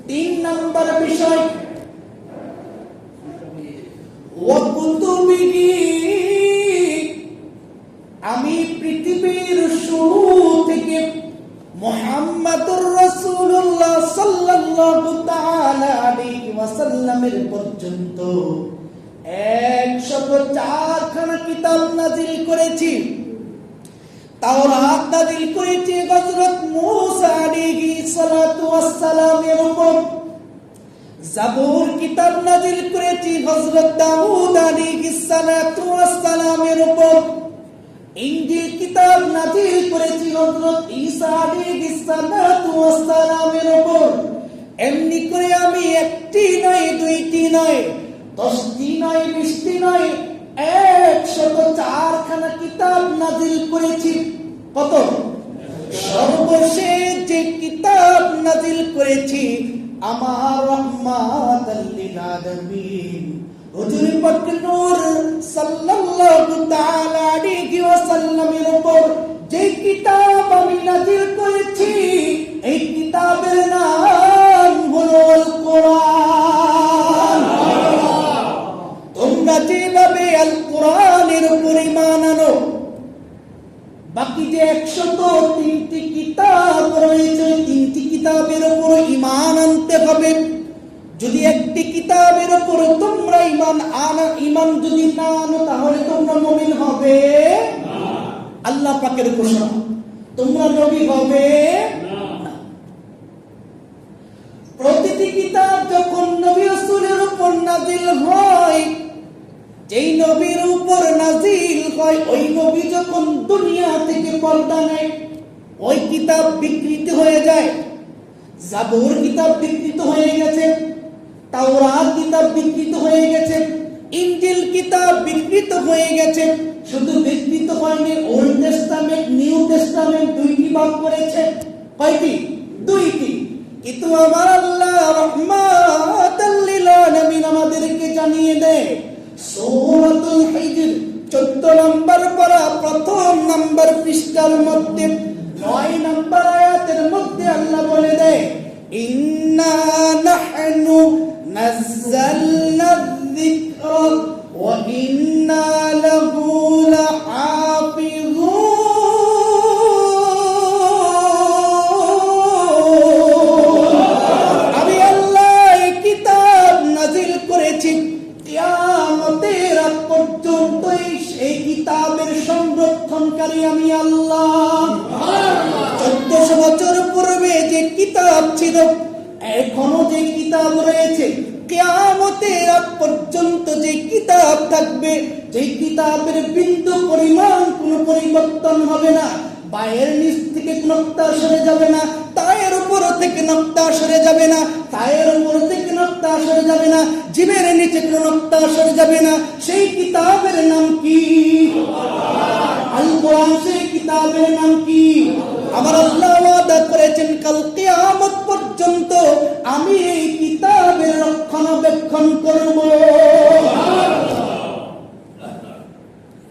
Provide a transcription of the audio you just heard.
তিন নম্বর বিষয় ওয়াকুতুবিহি, আমি পৃথিবীর শুরু থেকে মুহাম্মাদুর রাসূলুল্লাহ সাল্লাল্লাহু তাআলা আলাইহি ওয়াসাল্লামের পর্যন্ত 104 খানা কিতাব নাযিল করেছি। তাওরাত নাযিল করেছি হযরত মূসা আলাইহি সালাতু ওয়াস সালামের উপর। জাবুর কিতাব নাযিল করেছি হযরত দাউদ আলাইহি সালাতু ওয়াস সালামের উপর। ইনজিল কিতাব নাযিল করেছি হযরত ঈসা আলাইহিস সালাতু ওয়াস সালামের উপর। এমনি করে আমি একটি নয়, দুইটি নয়, 10টি নয়, 20টি নয়, 104 খানা কিতাব নাযিল করেছি। কত? সর্বশেষ যে কিতাব নাযিল করেছি আমার রাহমাতাল লিল আলামিন হুজুর পাক নূর সাল্লাল্লাহু তাআলা আলাইহি ওয়াসাল্লামের উপর যে কিতাব আমি নাযিল করেছি, এই কিতাবের নাম হলো আল কোরআন। তোমরা যেভাবে আল কোরআনের উপর ঈমান আনো, বাকি যে 103টি কিতাব রয়েছে, 3টি কিতাবের উপর ঈমান আনতে হবে। যদি একটি কিতাবের উপর তোমরা ঈমান যদি না আনো, তাহলে তোমরা মুমিন হবে না। আল্লাহ পাকের ঘোষণা, তোমরা নবী হবে না। প্রতিটি কিতাব যখন নবী রাসূলের উপর নাযিল হয়, যেই নবীর উপর নাযিল হয়, ওই নবী যখন দুনিয়া থেকে পর্দা নেয়, ওই কিতাব বিকৃত হয়ে যায়। জাবুর কিতাব বিকৃত হয়ে গেছে, তাওরাত কিতাব বিকৃত হয়ে গেছে, ইনজিল কিতাব বিকৃত হয়ে গেছে। শুধু বিকৃত হয়নি, ওল্ড টেস্টামেন্ট, নিউ টেস্টামেন্ট 2টি ভাগ করেছে। কয়টি? 2টি। কিন্তু আমার আল্লাহ রাহমাতাল লিল আলামিন আমাদেরকে জানিয়ে দেয়, সূরাতুল হিজর 14 নম্বর পারা প্রথম নম্বর পৃষ্ঠার মধ্যে 9 নম্বর আয়াতের মধ্যে আল্লাহ বলে দেয়, ইন্না নাহনু নাযালনা যিকরা ওয়া ইন্না লাহু লাহাফিজুন। আমি আল্লাহ এই কিতাব নাযিল করেছি, কিয়ামতের আগ পর্যন্ত এই কিতাবের সংরক্ষণকারী আমি আল্লাহ। 1400 বছর পূর্বে যে কিতাব ছিল, এখনো যে কিতাব রয়েছে, কিয়ামতের আগ পর্যন্ত যে কিতাব থাকবে, যে কিতাবের বিন্দু পরিমাণ কোনো পরিবর্তন হবে না। পায়ের নিচ থেকে নক্তা সরে যাবে না, তায়ের উপর থেকে নক্তা সরে যাবে না, তায়ের উপর থেকে নক্তা সরে যাবে না, জিবের নিচে কোনো নক্তা সরে যাবে না। সেই কিতাবের নাম কি? আল কোরআন। সেই কিতাবের নাম কি? আমার আল্লাহ ওয়াদা করেছেন, কাল কিয়ামত পর্যন্ত আমি এই কিতাবের রক্ষণাবেক্ষণ করব।